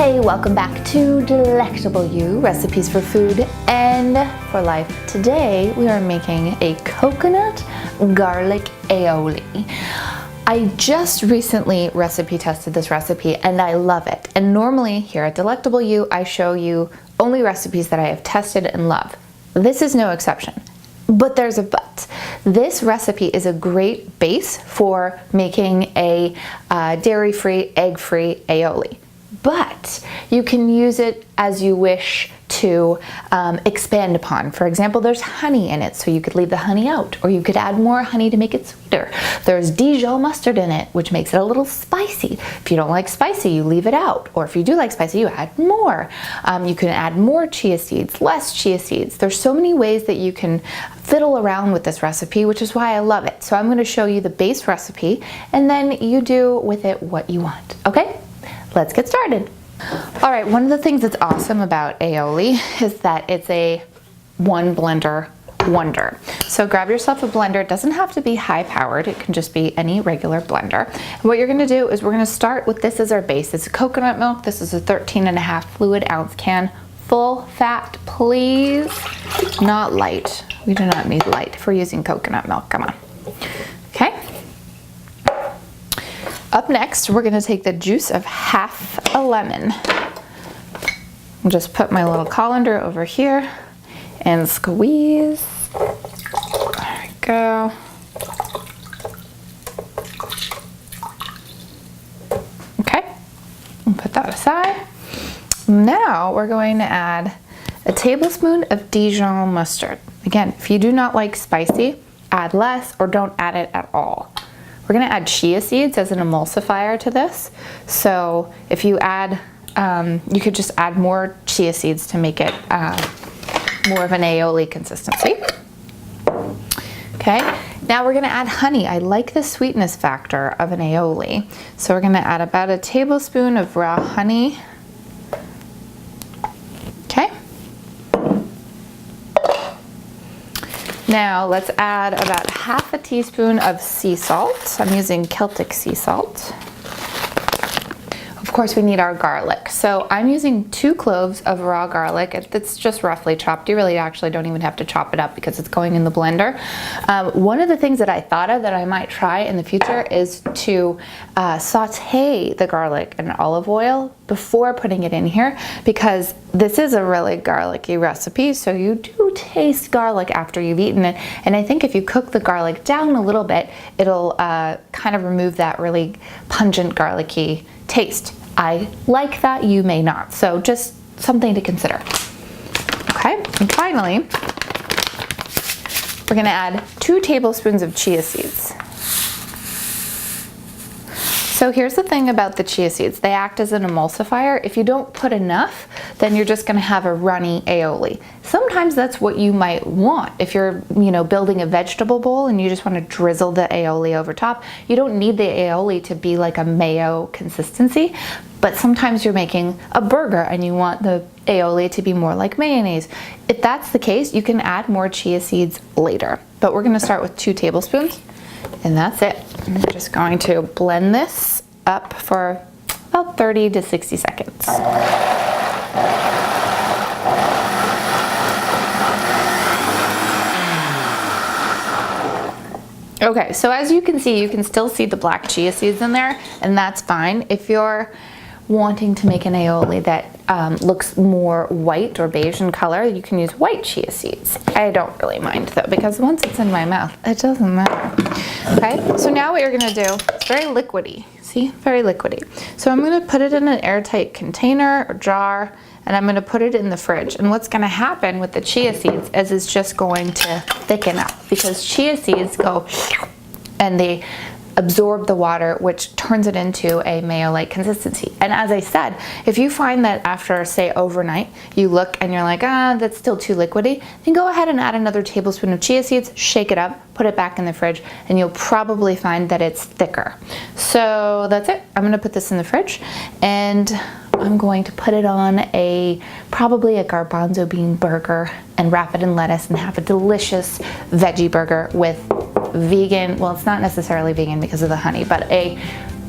Hey, welcome back to Delectable You, recipes for food and for life. Today we are making a coconut garlic aioli. I just recently recipe tested this recipe and I love it. And normally here at Delectable You, I show you only recipes that I have tested and love. This is no exception. But there's a but. This recipe is a great base for making a dairy-free, egg-free aioli. But you can use it as you wish to expand upon. For example, there's honey in it, so you could leave the honey out, or you could add more honey to make it sweeter. There's Dijon mustard in it, which makes it a little spicy. If you don't like spicy, you leave it out, or if you do like spicy, you add more. You can add more chia seeds, less chia seeds. There's so many ways that you can fiddle around with this recipe, which is why I love it. So I'm going to show you the base recipe, and then you do with it what you want, okay? Let's get started. All right, one of the things that's awesome about aioli is that it's a one blender wonder. So grab yourself a blender. It doesn't have to be high powered. It can just be any regular blender. And what you're gonna do is we're gonna start with this as our base. It's coconut milk. This is a 13.5 fluid ounce can. Full fat, please. Not light. We do not need light if we're using coconut milk. Come on. Okay. Up next, we're going to take the juice of half a lemon. I'll just put my little colander over here and squeeze. There we go. Okay, and put that aside. Now we're going to add a tablespoon of Dijon mustard. Again, if you do not like spicy, add less or don't add it at all. We're gonna add chia seeds as an emulsifier to this. So if you add, you could just add more chia seeds to make it more of an aioli consistency. Okay, now we're gonna add honey. I like the sweetness factor of an aioli. So we're gonna add about a tablespoon of raw honey. Okay. Now let's add about half a teaspoon of sea salt. I'm using Celtic sea salt. Of course, we need our garlic. So I'm using 2 cloves of raw garlic. It's just roughly chopped. You really actually don't even have to chop it up because it's going in the blender. One of the things that I thought of that I might try in the future is to saute the garlic in olive oil before putting it in here, because this is a really garlicky recipe, so you do taste garlic after you've eaten it. And I think if you cook the garlic down a little bit, it'll kind of remove that really pungent garlicky taste. I like that, you may not. So just something to consider. Okay, and finally, we're gonna add 2 tablespoons of chia seeds. So here's the thing about the chia seeds. They act as an emulsifier. If you don't put enough, then you're just gonna have a runny aioli. Sometimes that's what you might want. If you're, building a vegetable bowl and you just wanna drizzle the aioli over top, you don't need the aioli to be like a mayo consistency, but sometimes you're making a burger and you want the aioli to be more like mayonnaise. If that's the case, you can add more chia seeds later. But we're gonna start with 2 tablespoons. And that's it. I'm just going to blend this up for about 30 to 60 seconds. Okay, so as you can see, you can still see the black chia seeds in there, and that's fine. If you're wanting to make an aioli that looks more white or beige in color, you can use white chia seeds. I don't really mind though, because once it's in my mouth, it doesn't matter. Okay, so now what you're gonna do, it's very liquidy, see, very liquidy. So I'm gonna put it in an airtight container or jar, and I'm gonna put it in the fridge. And what's gonna happen with the chia seeds is it's just going to thicken up, because chia seeds go and they absorb the water, which turns it into a mayo-like consistency. And as I said, if you find that after, say, overnight, you look and you're like, that's still too liquidy, then go ahead and add another tablespoon of chia seeds, shake it up, put it back in the fridge, and you'll probably find that it's thicker. So that's it. I'm gonna put this in the fridge, and I'm going to put it on probably a garbanzo bean burger and wrap it in lettuce and have a delicious veggie burger with vegan, well, it's not necessarily vegan because of the honey, but a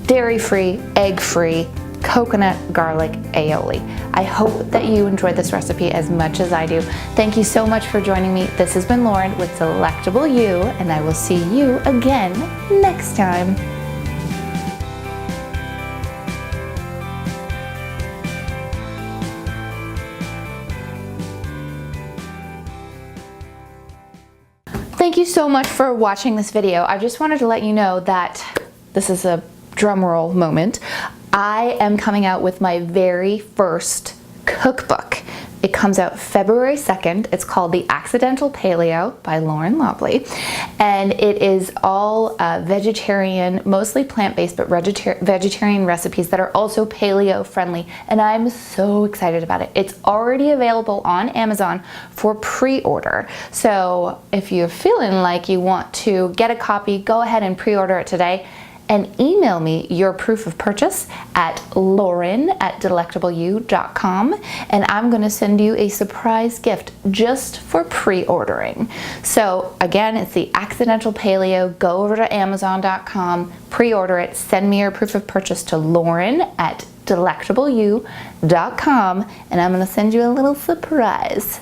dairy-free, egg-free coconut garlic aioli. I hope that you enjoyed this recipe as much as I do. Thank you so much for joining me. This has been Lauren with Delectable You, and I will see you again next time. Thank you so much for watching this video. I just wanted to let you know that this is a drum roll moment. I am coming out with my very first cookbook. It comes out February 2nd. It's called The Accidental Paleo by Lauren Lobley. And it is all vegetarian, mostly plant-based, but vegetarian recipes that are also paleo friendly. And I'm so excited about it. It's already available on Amazon for pre-order. So if you're feeling like you want to get a copy, go ahead and pre-order it today. And email me your proof of purchase at lauren@delectableyou.com, and I'm going to send you a surprise gift just for pre-ordering. So again, it's The Accidental Paleo. Go over to amazon.com, pre-order it, send me your proof of purchase to lauren@delectableyou.com, and I'm going to send you a little surprise.